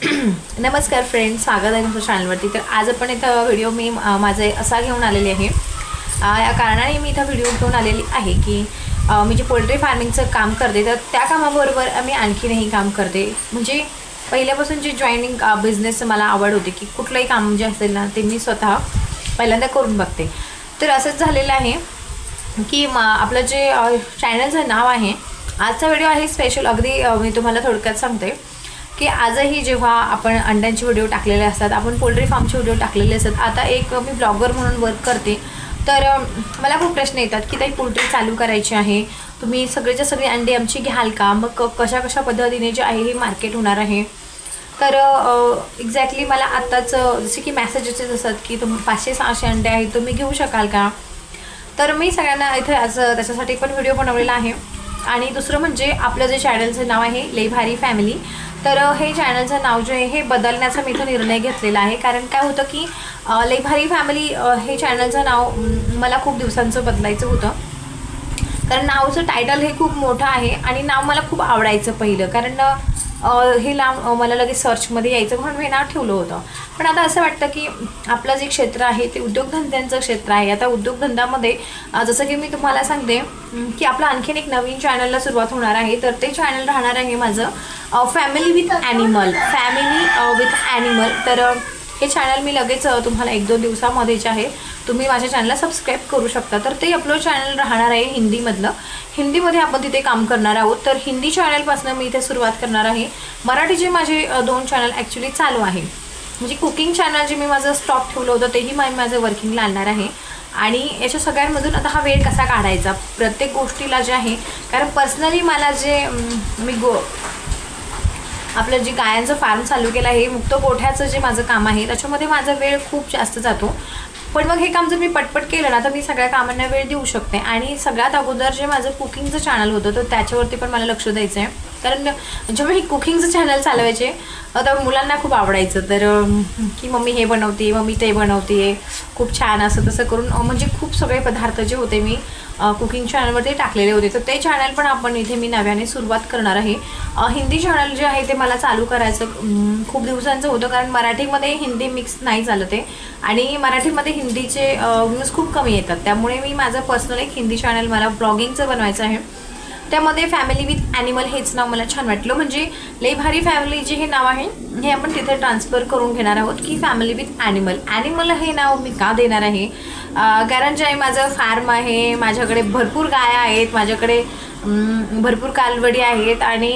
नमस्कार फ्रेंड्स, स्वागत आहे तुमच्या चॅनलवरती। तर आज आपण इथं व्हिडिओ मी माझा असा घेऊन आलेली आहे। या कारणाने मी इथं व्हिडिओ घेऊन आलेली आहे की मी जे पोल्ट्री फार्मिंगचं काम करते तर त्या कामाबरोबर मी आणखीनही काम करते। म्हणजे पहिल्यापासून जी जॉईनिंग बिझनेसचं मला आवड होती की कुठलंही काम जे असेल ना ते मी स्वतः पहिल्यांदा करून बघते। तर असंच झालेलं आहे की आपलं जे चॅनलचं नाव आहे, आजचा व्हिडिओ आहे स्पेशल। अगदी मी तुम्हाला थोडक्यात सांगते की आजही जेव्हा आपण अंड्यांचे व्हिडिओ टाकलेले असतात, आपण पोल्ट्री फार्मचे व्हिडिओ टाकलेले असतात। आता एक मी ब्लॉगर म्हणून वर्क करते, तर मला खूप प्रश्न येतात की ताई पोल्ट्री चालू करायची आहे, तुम्ही सगळेच्या सगळे अंडे आमची घ्याल का? मग कशा कशा पद्धतीने जे आहे हे मार्केट होणार आहे? तर एक्झॅक्टली मला आत्ताच जसे की मेसेजेस असतात की तुम्ही 500-600 अंडे आहेत, तुम्ही घेऊ शकाल का? तर मी सगळ्यांना इथे आज त्याच्यासाठी पण व्हिडिओ बनवलेला आहे। आणि दुसरं म्हणजे आपलं जे चॅनलचं नाव आहे लई भारी फॅमिली, तर हे चॅनलचं नाव जे आहे हे बदलण्याचा मी इथं निर्णय घेतलेला आहे। कारण काय होतं की लई भारी फॅमिली हे चॅनलचं नाव मला खूप दिवसांचं बदलायचं होतं, कारण नावचं टायटल हे खूप मोठं आहे आणि नाव मला खूप आवडायचं पहिलं, कारण हे नाव मला लगेच सर्चमध्ये यायचं म्हणून हे नाव ठेवलं होतं। पण आता असं वाटतं की आपलं जे क्षेत्र आहे ते उद्योगधंद्यांचं क्षेत्र आहे। आता उद्योगधंद्यामध्ये जसं की मी तुम्हाला सांगते की आपलं आणखीन एक नवीन चॅनलला सुरुवात होणार आहे। तर ते चॅनल राहणार आहे माझं फॅमिली विथ ॲनिमल, तर हे चॅनल मी लगेच तुम्हाला 1-2 दिवसामध्ये जे आहे तुम्ही माझ्या चॅनलला सबस्क्राईब करू शकता। तर ते आपलं चॅनल राहणार आहे हिंदीमधलं, हिंदीमध्ये आपण तिथे काम करणार आहोत। तर हिंदी चॅनलपासून मी इथे सुरुवात करणार आहे। मराठीचे माझे 2 चॅनल ॲक्च्युली चालू आहे, म्हणजे कुकिंग चॅनल जे मी माझं स्टॉप ठेवलं होतं तेही माझं वर्किंगला आणणार आहे। आणि याच्या सगळ्यांमधून आता हा वेळ कसा काढायचा प्रत्येक गोष्टीला जे आहे, कारण पर्सनली मला जे आपलं जे गायांचं फार्म चालू केलं आहे, मुक्त गोठ्याचं जे माझं काम आहे त्याच्यामध्ये माझा वेळ खूप जास्त जातो। पण मग हे काम जर मी पटपट केलं ना तर मी सगळ्या कामांना वेळ देऊ शकते। आणि सगळ्यात अगोदर जे माझं कुकिंगचं चॅनल होतं तर त्याच्यावरती पण मला लक्ष द्यायचं आहे, कारण जेव्हा मी कुकिंगचं चॅनल चालवायचे तर मुलांना खूप आवडायचं, तर की मम्मी हे बनवते, मम्मी ते बनवते, खूप छान असं तसं करून म्हणजे खूप सगळे पदार्थ जे होते मी कुकिंग चॅनलवरती टाकलेले होते। तर ते चॅनल पण आपण इथे मी नव्याने सुरुवात करणार आहे। हिंदी चॅनल जे आहे ते मला चालू करायचं खूप दिवसांचं होतं, कारण मराठीमध्ये हिंदी मिक्स नाही झालं ते, आणि मराठीमध्ये हिंदीचे व्ह्यूज खूप कमी येतात। त्यामुळे मी माझं पर्सनल एक हिंदी चॅनल मला ब्लॉगिंगचं बनवायचं आहे, त्यामध्ये फॅमिली विथ ॲनिमल हेच नाव मला छान वाटलं। म्हणजे लई भारी फॅमिली जे हे नाव आहे हे आपण तिथे ट्रान्सफर करून घेणार आहोत की फॅमिली विथ ॲनिमल हे नाव मी का देणार आहे, कारण जे आहे माझं फार्म आहे, माझ्याकडे भरपूर गाया आहेत, माझ्याकडे भरपूर कालवडी आहेत आणि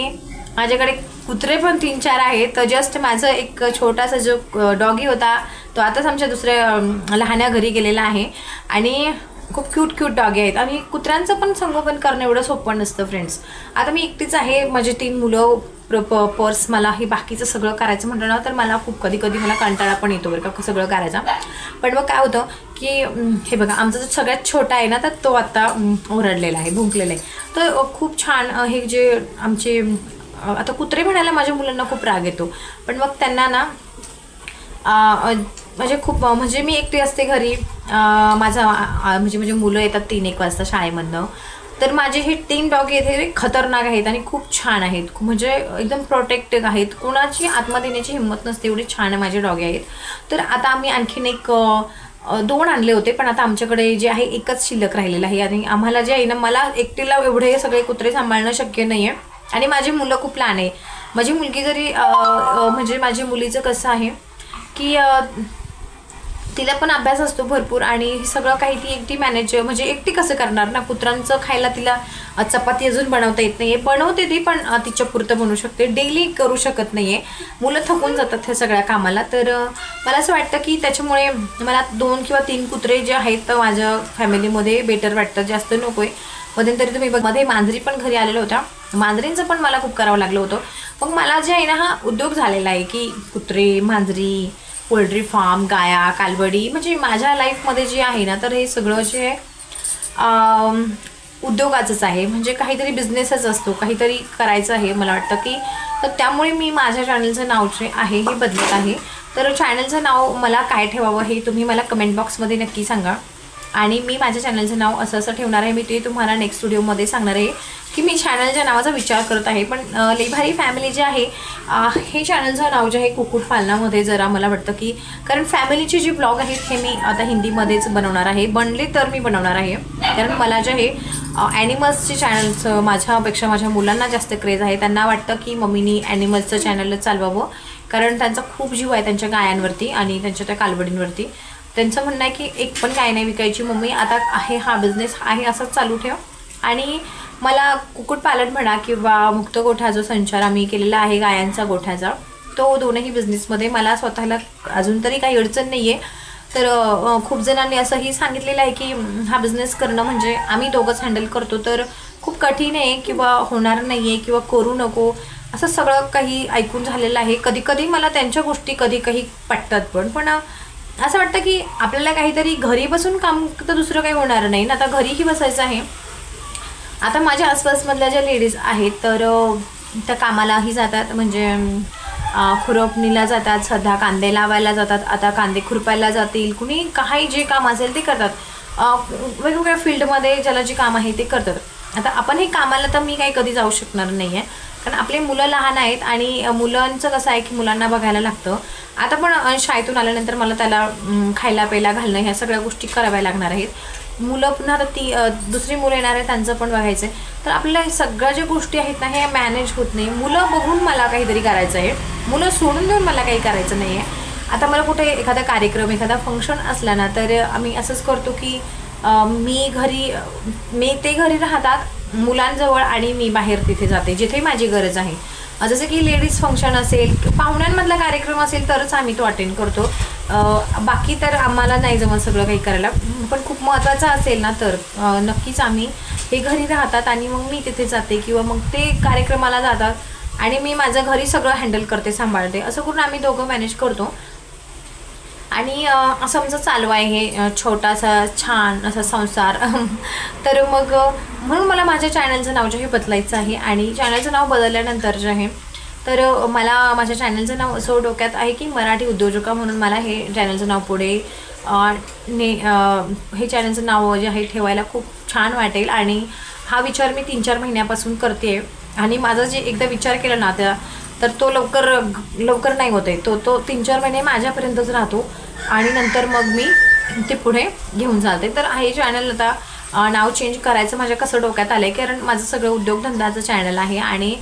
माझ्याकडे कुत्रे पण 3-4 आहेत। तर जस्ट माझं एक छोटासा जो डॉगी होता तो आताच आमच्या दुसऱ्या लहान्या घरी गेलेला आहे, आणि खूप क्यूट डॉगी आहेत। आणि कुत्र्यांचं पण संगोपन करणं एवढं सोपं नसतं फ्रेंड्स। आता मी एकटीच आहे, माझे 3 मुलं, पर्स, मला हे बाकीचं सगळं करायचं म्हटलं ना तर मला खूप कधी मला कंटाळा पण येतो बरं का सगळं करायचा। पण मग काय होतं की हे बघा, आमचा जो सगळ्यात छोटा आहे ना तर तो आता ओरडलेला आहे, भुंकलेला आहे। तर खूप छान हे जे आमचे आता कुत्रे म्हणायला माझ्या मुलांना खूप राग येतो, पण मग त्यांना ना म्हणजे खूप म्हणजे मी एकटी असते घरी, म्हणजे मुलं येतात 3-1 वाजता शाळेमधनं, तर माझे हे 3 डॉगी आहेत हे खतरनाक आहेत आणि खूप छान आहेत, म्हणजे एकदम प्रोटेक्टेड आहेत, कोणाची आत्महत्या देण्याची हिंमत नसते, एवढे छान माझे डॉगी आहेत। तर आता आम्ही आणखीन 2 आणले होते, पण आता आमच्याकडे जे आहे एकच शिल्लक राहिलेलं आहे, आणि आम्हाला जे आहे ना मला एकटीला एवढे सगळे कुत्रे सांभाळणं शक्य नाही आहे, आणि माझी मुलं खूप लहान आहे। माझी मुलगी जरी म्हणजे माझ्या मुलीचं कसं आहे की तिला पण अभ्यास असतो भरपूर, आणि सगळं काही ती एकटी मॅनेज म्हणजे एकटी कसं करणार ना, कुत्र्यांचं खायला तिला चपाती अजून बनवता येत नाही आहे, बनवते ती पण तिच्या पुरतं बनवू शकते, डेली करू शकत नाही आहे, मुलं थकून जातात ह्या सगळ्या कामाला। तर मला असं वाटतं की त्याच्यामुळे मला 2 किंवा 3 कुत्रे जे आहेत तर माझ्या फॅमिलीमध्ये बेटर वाटतं, जास्त नको आहे। मध्यंतरी तुम्ही मध्ये मांजरी पण घरी आलेल्या होत्या, मांजरींचं पण मला खूप करावं लागलं होतं। मग मला जे आहे ना हा उद्योग झालेला आहे की कुत्रे, मांजरी, पोल्ट्री फार्म, गाया, कालवडी, म्हणजे माझ्या लाईफमध्ये जे आहे ना तर हे सगळं जे उद्योगाचंच आहे, म्हणजे काहीतरी बिझनेसच असतो, काहीतरी करायचं आहे मला वाटतं की, तर त्यामुळे मी माझ्या चॅनलचं नाव जे आहे हे बदलत आहे। तर चॅनलचं नाव मला काय ठेवावं हे तुम्ही मला कमेंट बॉक्समध्ये नक्की सांगा। आणि मी माझ्या चॅनलचं नाव असं ठेवणार आहे. मी ते तुम्हाला नेक्स्ट व्हिडिओमध्ये सांगणार आहे की मी चॅनलच्या नावाचा विचार करत आहे. पण लई भारी फॅमिली जे आहे हे चॅनलचं नाव जे आहे कुक्कुटपालनामध्ये जरा मला वाटतं की कारण फॅमिलीचे जे ब्लॉग आहेत हे मी आता हिंदीमध्येच बनवणार आहे. बनले तर मी बनवणार आहे कारण मला जे आहे ॲनिमल्सचे चॅनलचं माझ्यापेक्षा माझ्या मुलांना जास्त क्रेज आहे. त्यांना वाटतं की मम्मीनी ॲनिमल्सचं चॅनल चालवावं कारण त्यांचा खूप जीव आहे त्यांच्या गायांवरती आणि त्यांच्या त्या कालवडींवरती. त्यांचं म्हणणं आहे की एक पण गाय नाही विकायची मम्मी, आता आहे हा बिझनेस आहे असंच चालू ठेव. आणि मला कुक्कुटपालन म्हणा किंवा मुक्त गोठा जो संचार आम्ही केलेला आहे गायांचा गोठ्याचा, तो दोनही बिझनेसमध्ये मला स्वतःला अजून तरी काही अडचण नाही आहे. तर खूप जणांनी असंही सांगितलेलं आहे की हा बिझनेस करणं म्हणजे आम्ही दोघंच हँडल करतो तर खूप कठीण आहे किंवा होणार नाही आहे किंवा करू नको असं सगळं काही ऐकून झालेलं आहे. कधी कधी मला त्यांच्या गोष्टी कधी काही पटतात पण असं वाटतं की आपल्याला काहीतरी घरी बसून काम तर दुसरं काही होणार नाही ना. आता घरीही बसायचं आहे. आता माझ्या आसपासमधल्या ज्या लेडीज आहेत तर त्या कामालाही जातात म्हणजे खुरपणीला जातात, सध्या कांदे लावायला जातात, आता कांदे खुरपायला जातील, कुणी काही जे काम असेल ते करतात. वेगवेगळ्या फील्डमध्ये ज्याला जे काम आहे ते करतात. आता आपण हे कामाला तर मी काही कधी जाऊ शकणार नाही आहे कारण आपले मुलं लहान आहेत आणि मुलांचं कसं आहे की मुलांना बघायला लागतं. आता पण शाळेतून आल्यानंतर मला त्याला खायला प्यायला घालणं ह्या सगळ्या गोष्टी कराव्या लागणार आहेत. मुलं पुन्हा तर दुसरी मुलं येणार आहे त्यांचं पण बघायचं आहे. तर आपल्याला सगळ्या ज्या गोष्टी आहेत ना हे मॅनेज होत नाही. मुलं बघून मला काहीतरी करायचं आहे, मुलं सोडून देऊन मला काही करायचं नाही आहे. आता मला कुठे एखादा कार्यक्रम एखादा फंक्शन असला ना तर आम्ही असंच करतो की मी ते घरी राहतात मुलांजवळ आणि मी बाहेर तिथे जाते जिथे माझी गरज आहे. जसं की लेडीज फंक्शन असेल, पाहुण्यांमधला कार्यक्रम असेल तरच आम्ही तो अटेंड करतो. बाकी तर आम्हाला नाही जमत सगळं काही करायला. पण खूप महत्त्वाचं असेल ना तर नक्कीच आम्ही हे घरी राहतात आणि मग मी तिथे जाते किंवा मग ते कार्यक्रमाला जातात आणि मी माझं घरी सगळं हँडल करते, सांभाळते. असं करून आम्ही दोघं मॅनेज करतो आणि असं आमचं चालू आहे हे छोटासा छान असा संसार. तर मग म्हणून मला माझ्या चॅनलचं नाव जे आहे बदलायचं आहे आणि चॅनलचं नाव बदलल्यानंतर जे आहे तर मला माझ्या चॅनलचं नाव असं डोक्यात आहे की मराठी उद्योजका म्हणून मला हे चॅनलचं नाव पुढे हे चॅनलचं नाव जे आहे ठेवायला खूप छान वाटेल. आणि हा विचार मी 3-4 महिन्यापासून करते आणि माझा जे एकदा विचार केला ना तर तो लवकर नाही होत आहे. तो 3-4 महिने माझ्यापर्यंतच राहतो आणि नंतर मग मी ते पुढे घेऊन जाते. तर हे चॅनल आता नाव चेंज करायचं माझ्या कसं डोक्यात आलं आहे कारण माझं सगळं उद्योगधंदाचं चॅनल आहे आणि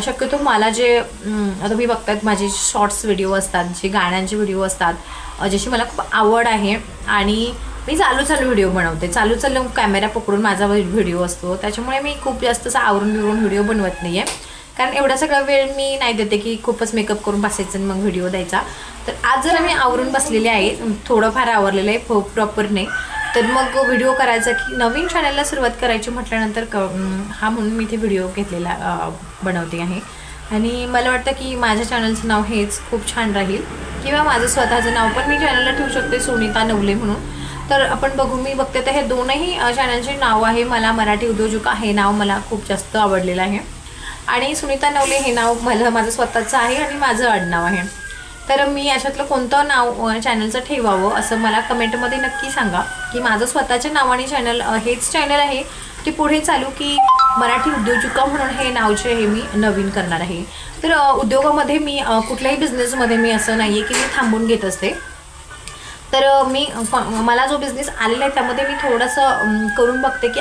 शक्यतो मला जे आता मी बघतात माझे शॉर्ट्स व्हिडिओ असतात, जे गाण्यांचे व्हिडिओ असतात, ज्याची मला खूप आवड आहे आणि मी चालू व्हिडिओ बनवते. चालू कॅमेरा पकडून माझा व्हिडिओ असतो. त्याच्यामुळे मी खूप जास्त असं आवरून व्हिडिओ बनवत नाही आहे कारण एवढा सगळा वेळ मी नाही देते की खूपच मेकअप करून बसायचं आणि मग व्हिडिओ द्यायचा. तर आज जर मी आवरून बसलेले आहे, थोडंफार आवरलेलं आहे, प्रॉपर नाही, तर मग व्हिडिओ करायचा की नवीन चॅनलला सुरुवात करायची म्हटल्यानंतर हा म्हणून मी इथे व्हिडिओ घेतलेला बनवते आहे. आणि मला वाटतं की माझ्या चॅनलचं नाव हेच खूप छान राहील किंवा माझं स्वतःचं नाव पण मी चॅनलला ठेवू शकते, सुनीता नवले म्हणून. तर आपण बघू, मी बघते तर हे दोनही चॅनलचे नाव आहे. मला मराठी उद्योजका हे नाव मला खूप जास्त आवडलेलं आहे आणि सुनीता नवले हे नाव माझं स्वतःचं आहे आणि माझं आडनाव आहे. तर मी याच्यातलं कोणतं नाव चॅनलचं ठेवावं असं मला कमेंटमध्ये नक्की सांगा की माझं स्वतःच्या नावाने चॅनल हेच चॅनल आहे ते पुढे चालू की मराठी उद्योजका म्हणून हे नाव जे आहे मी नवीन करणार आहे. तर उद्योगामध्ये मी कुठल्याही बिझनेसमध्ये मी असं नाही आहे की मी थांबून घेत असते. तर मला जो बिझनेस आलेला आहे त्यामध्ये मी थोडंसं करून बघते की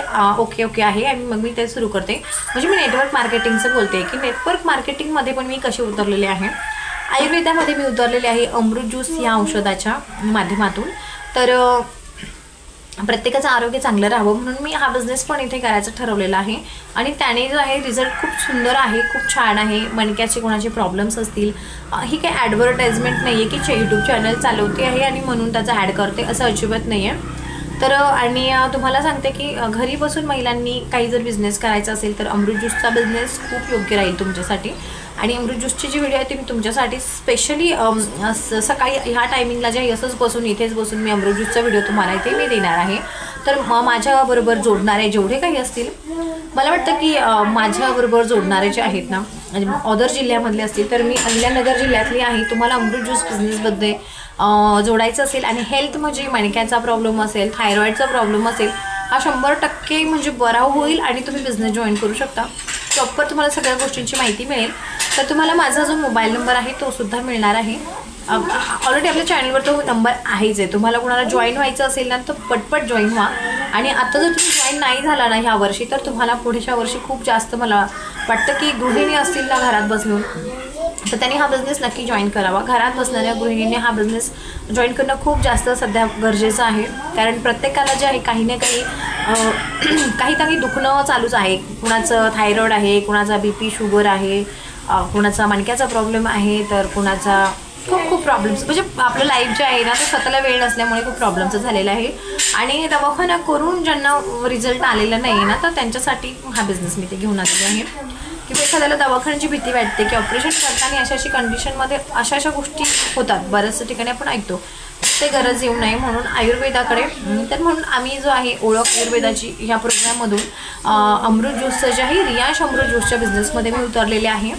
ओके आहे आणि मग मी ते सुरू करते. म्हणजे मी नेटवर्क मार्केटिंगचं बोलते की नेटवर्क मार्केटिंगमध्ये पण मी कशी उतरलेले आहे. आयुर्वेदामध्ये मी उतरलेले आहे अमृत ज्यूस या औषधाच्या माध्यमातून. तर प्रत्येकाचं आरोग्य चांगलं राहावं म्हणून मी हा बिझनेस पण इथे करायचं ठरवलेला आहे आणि त्याने जो आहे रिझल्ट खूप सुंदर आहे, खूप छान आहे. मणक्याचे कोणाचे प्रॉब्लेम्स असतील, ही काही ॲडव्हर्टाइजमेंट नाही आहे की यूट्यूब चॅनल चालवते आहे आणि म्हणून त्याचा ॲड करते, असं अजिबात नाही आहे. तर आणि तुम्हाला सांगते की घरी बसून महिलांनी काही जर बिझनेस करायचा असेल तर अमृत ज्यूसचा बिझनेस खूप योग्य राहील तुमच्यासाठी. आणि अमृत ज्यूसची जी व्हिडिओ आहे ती मी तुमच्यासाठी स्पेशली सकाळी ह्या टायमिंगला जे असंच इथेच बसून मी अमृत ज्यूसचा व्हिडिओ तुम्हाला इथे मी देणार आहे. तर माझ्याबरोबर जोडणारे जेवढे काही असतील, मला वाटतं की माझ्याबरोबर जोडणारे जे आहेत ना अदर जिल्ह्यामधले असतील तर मी अहिल्यानगर जिल्ह्यातली आहे. तुम्हाला अमृत ज्यूस बिझनेसमध्ये जोडायचं असेल आणि हेल्थ म्हणजे मणक्याचा प्रॉब्लेम असेल, थायरॉईडचा प्रॉब्लेम असेल, हा 100% म्हणजे बरा होईल आणि तुम्ही बिझनेस जॉईन करू शकता. प्रॉपर तुम्हाला सगळ्या गोष्टींची माहिती मिळेल. तर तुम्हाला माझा जो मोबाईल नंबर आहे तो सुद्धा मिळणार आहे. ऑलरेडी आपल्या चॅनलवर तो नंबर आहेच आहे. तुम्हाला कोणाला जॉईन व्हायचं असेल ना तर पटपट जॉईन व्हा. आणि आता जर तुम्ही जॉईन नाही झाला ना ह्या वर्षी तर तुम्हाला पुढच्या वर्षी खूप जास्त मला वाटतं की गृहिणी असतील ना घरात बसून तर त्यांनी हा बिझनेस नक्की जॉईन करावा. घरात बसणाऱ्या गृहिणीने हा बिझनेस जॉईन करणं खूप जास्त सध्या गरजेचं आहे. कारण प्रत्येकाला जे आहे काही ना काही काही दुखणं चालूच आहे. कुणाचं थायरॉईड आहे, कुणाचा BP शुगर आहे, कुणाचा मणक्याचा प्रॉब्लेम आहे, तर कुणाचा खूप प्रॉब्लेम्स म्हणजे आपलं लाईफ जे आहे ना ते स्वतःला वेळ नसल्यामुळे खूप प्रॉब्लेम्स झालेला आहे. आणि दवाखाना करून ज्यांना रिझल्ट आलेला नाही ना तर त्यांच्यासाठी हा बिझनेस मी ते घेऊन आलेले आहे. किंवा एखाद्याला दवाखान्याची भीती वाटते की ऑपरेशन करताना अशा कंडिशनमध्ये अशा गोष्टी होतात. बऱ्याचशा ठिकाणी आपण ऐकतो ते गरज येऊ नये म्हणून आयुर्वेदाकडे तर म्हणून आम्ही जो आहे ओळख आयुर्वेदाची ह्या प्रोग्राममधून अमृत ज्यूसचं जे आहे रियांश अमृत ज्यूसच्या बिझनेसमध्ये मी उतरलेले आहे.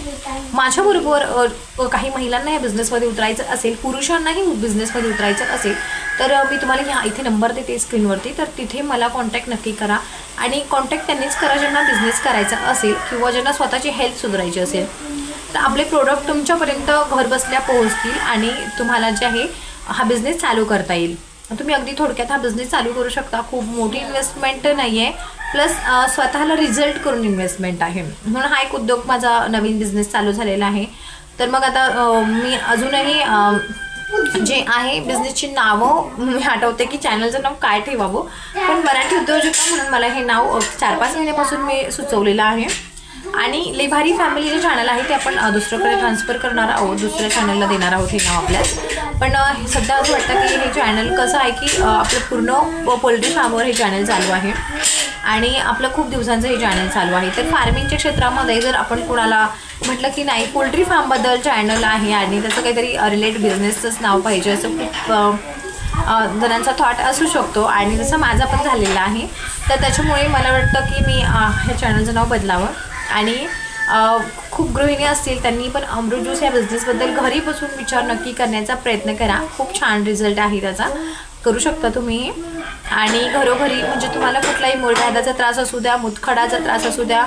माझ्याबरोबर काही महिलांना या बिझनेसमध्ये उतरायचं असेल, पुरुषांनाही बिझनेसमध्ये उतरायचं असेल तर मी तुम्हाला ह्या इथे नंबर देते स्क्रीनवरती. तर तिथे मला कॉन्टॅक्ट नक्की करा. आणि कॉन्टॅक्ट त्यांनीच करा ज्यांना बिझनेस करायचा असेल किंवा ज्यांना स्वतःची हेल्थ सुधारायची असेल. तर आपले प्रोडक्ट तुमच्यापर्यंत घर बसल्या पोहोचतील आणि तुम्हाला जे आहे हा बिझनेस चालू करता येईल. तुम्ही अगदी थोडक्यात हा बिझनेस चालू करू शकता. खूप मोठी इन्व्हेस्टमेंट नाही आहे, प्लस स्वतःला रिझल्ट करून इन्व्हेस्टमेंट आहे. म्हणून हा एक उद्योग माझा नवीन बिझनेस चालू झालेला आहे. तर मग आता मी अजूनही जे आहे बिझनेसची नावं मी आठवते की चॅनलचं नाव काय ठेवावं, पण मराठी उद्योजका म्हणून मला हे नाव 4-5 महिन्यापासून मी सुचवलेलं आहे. आणि लई भारी फॅमिली जे चॅनल आहे ते आपण दुसऱ्याकडे ट्रान्सफर करणार आहोत, दुसऱ्या चॅनलला देणार आहोत हे नाव आपल्यास. पण सध्या असं वाटतं की हे चॅनल कसं आहे की आपलं पूर्ण पोल्ट्री फार्मवर हे चॅनल चालू आहे आणि आपलं खूप दिवसांचं हे चॅनल चालू आहे. तर फार्मिंगच्या क्षेत्रामध्ये जर आपण कोणाला म्हटलं की नाही पोल्ट्री फार्मबद्दल चॅनल आहे आणि त्याचं काहीतरी रिलेटेड बिझनेसचंच नाव पाहिजे असं खूप जणांचा थॉट असू शकतो आणि जसं माझा पण झालेला आहे. तर त्याच्यामुळे मला वाटतं की मी ह्या चॅनलचं नाव बदलावं. आणि खूप गृहिणी असतील त्यांनी पण अमृत ज्यूस या बिझनेसबद्दल घरी बसून विचार नक्की करण्याचा प्रयत्न करा. खूप छान रिझल्ट आहे त्याचा, करू शकता तुम्ही. आणि घरोघरी म्हणजे तुम्हाला कुठलाही मूळव्याधाचा त्रास असू द्या, मुतखडाचा त्रास असू द्या,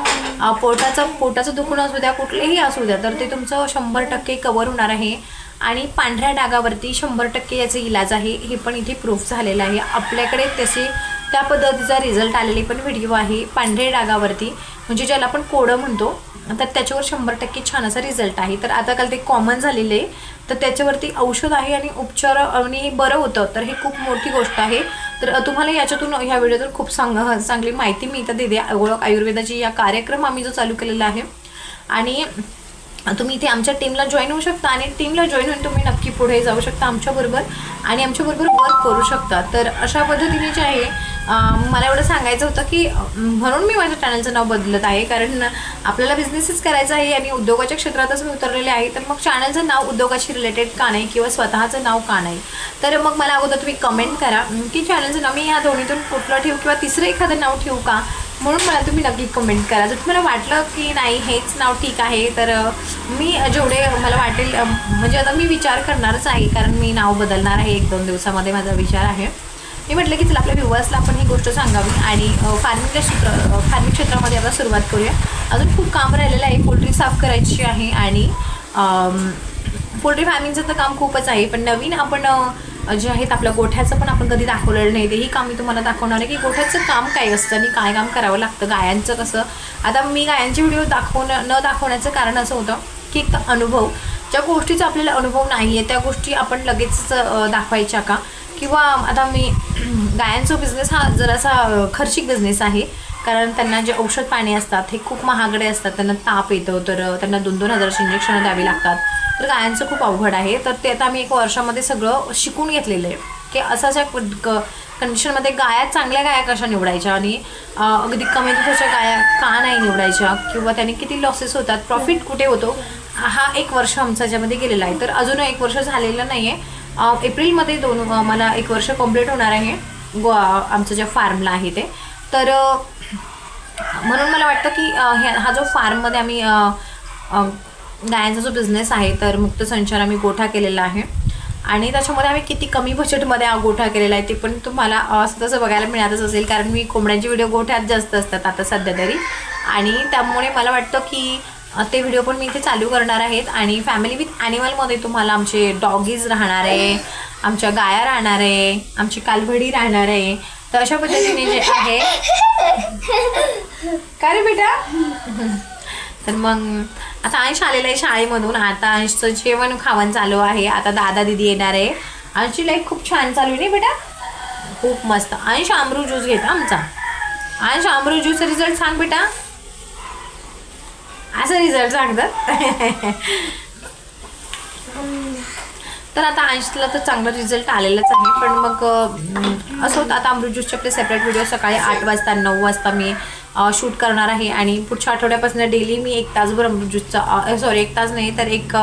पोटाचं दुखणं असू द्या, कुठलेही असू द्या तर ते तुमचं 100% कवर होणार आहे. आणि पांढऱ्या डागावरती 100% याचे इलाज आहे हे पण इथे प्रूफ झालेलं आहे. आपल्याकडे त्या पद्धतीचा रिझल्ट आलेले पण व्हिडिओ आहे. पांढऱ्या डागावरती म्हणजे ज्याला आपण कोडं म्हणतो तर त्याच्यावर 100% छान असा रिझल्ट आहे. तर आता काल ते कॉमन झालेले तर त्याच्यावरती औषध आहे आणि उपचार आणि बरं होतं तर हे खूप मोठी गोष्ट आहे. तर तुम्हाला याच्यातून ह्या व्हिडिओतून खूप चांगली माहिती मी इथं देते. ओळख आयुर्वेदाची या कार्यक्रम आम्ही जो चालू केलेला आहे आणि तुम्ही इथे आमच्या टीमला जॉईन होऊ शकता आणि टीमला जॉईन होऊन तुम्ही नक्की पुढे जाऊ शकता आमच्याबरोबर आणि आमच्याबरोबर वर्क करू शकता. तर अशा पद्धतीने जे आहे मला एवढं सांगायचं होतं की म्हणून मी माझ्या चॅनलचं नाव बदलत आहे. कारण आपल्याला बिझनेसच करायचा आहे आणि उद्योगाच्या क्षेत्रातच मी उतरलेले आहे. तर मग चॅनलचं नाव उद्योगाशी रिलेटेड का नाही किंवा स्वतःचं नाव का नाही. तर मग मला अगोदर तुम्ही कमेंट करा की चॅनलचं नाव मी ह्या दोन्हीतून कुठलं ठेवू किंवा तिसरं एखादं नाव ठेवू का, म्हणून मला तुम्ही नक्की कमेंट करा. जर तुम्हाला वाटलं की नाही हेच नाव ठीक आहे तर मी जेवढे मला वाटेल म्हणजे आता मी विचार करणारच आहे कारण मी नाव बदलणार आहे 1-2 दिवसामध्ये माझा विचार आहे. मी म्हटलं की चला आपल्या व्ह्युअर्सला आपण ही गोष्ट सांगावी आणि फार्मिंग क्षेत्रामध्ये आपण सुरुवात करूया. अजून खूप काम राहिलेलं आहे. पोल्ट्री साफ करायची आहे आणि पोल्ट्री फार्मिंगचं तर काम खूपच आहे. पण नवीन आपण जे आहेत आपल्या गोठ्याचं पण आपण कधी दाखवलेलं नाही. तेही काम मी तुम्हाला दाखवणार आहे की गोठ्याचं काम काय असतं आणि काय काम करावं लागतं. गायांचं कसं आता मी गायांचे व्हिडिओ न दाखवण्याचं कारण असं होतं की एक अनुभव ज्या गोष्टीचा आपल्याला अनुभव नाही आहे त्या गोष्टी आपण लगेच दाखवायच्या का. किंवा आता मी गायांचा बिझनेस हा जरासा खर्चिक बिझनेस आहे कारण त्यांना जे औषध पाणी असतात हे खूप महागडे असतात. त्यांना ताप येतो तर त्यांना 2-2 हजाराची इंजेक्शनं द्यावी लागतात. तर गायांचं खूप अवघड आहे. तर ते आता आम्ही 1 वर्षामध्ये सगळं शिकून घेतलेलं आहे की असाच्या कंडिशनमध्ये चांगल्या गाया कशा निवडायच्या आणि अगदी कमी दुधाच्या गाया का नाही निवडायच्या किंवा त्याने किती लॉसेस होतात, प्रॉफिट कुठे होतो, हा 1 वर्ष आमचा याच्यामध्ये गेलेला आहे. तर अजून 1 वर्ष झालेलं नाही आहे. एप्रिलमध्ये मला 1 वर्ष कंप्लीट होणार आहे आमचं ज्या फार्मला आहे ते. तर म्हणून मला वाटतं की हा जो फार्ममध्ये आम्ही गायांचा जो बिझनेस आहे तर मुक्त संचार आम्ही गोठा केलेला आहे आणि त्याच्यामध्ये आम्ही किती कमी बजेटमध्ये हा गोठा केलेला आहे ते पण तुम्हाला असं तसं बघायला मिळतच असेल, कारण मी कोंबड्यांचे व्हिडिओ गोठ्यात जास्त असतात आता सध्या तरी, आणि त्यामुळे मला वाटतं की ते व्हिडिओ पण मी इथे चालू करणार आहेत. आणि फॅमिली विथ ॲनिमलमध्ये तुम्हाला आमचे डॉगीज राहणार आहे, आमच्या गाया राहणार आहे, आमची कालवडी राहणार आहे. तर अशा पद्धतीने जे आहे काय रे बेटा. तर मग आता अंश आलेला आहे शाळेमधून, आता अंशचं जेवण खावण चालू आहे. आता दादा दिदी येणार आहे. अंशची लाईफ खूप छान चालू आहे नाही बेटा, खूप मस्त. अंश अमरू ज्यूस घेता आमचा. अंश अमरू ज्यूसचा रिझल्ट सांग बेटा. असं रिझल्ट सांगतात. तर आता अंशला तर चांगला रिझल्ट आलेलाच आहे, पण मग असं होतं आता अमृत ज्यूसचे आपले सेपरेट व्हिडिओ सकाळी 8 वाजता 9 वाजता मी शूट करणार आहे. आणि पुढच्या आठवड्यापासून डेली मी 1 तासभर अमृत ज्यूसचा 1 तास नाही तर एक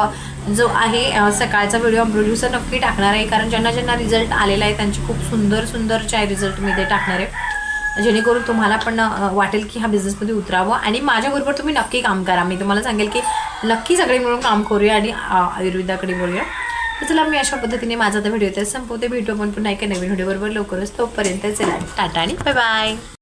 जो आहे सकाळचा व्हिडिओ अमृत ज्यूसचा नक्की टाकणार आहे, कारण ज्यांना ज्यांना रिझल्ट आलेला आहे त्यांचे खूप सुंदर सुंदर जे रिझल्ट मी ते टाकणार आहे, जेणेकरून तुम्हाला पण वाटेल की हा बिझनेसमध्ये उतरावं आणि माझ्याबरोबर तुम्ही नक्की काम करा. मी तुम्हाला सांगेल की नक्की सगळे मिळून काम करूया आणि आयुर्वेदाकडे बोलूया. तर चला मी अशा पद्धतीने माझा तर व्हिडिओ इथे संपवते. भेटू आपण पुन्हा एका नवीन व्हिडिओबरोबर लवकरच. तोपर्यंत चला टाटा आणि बाय बाय.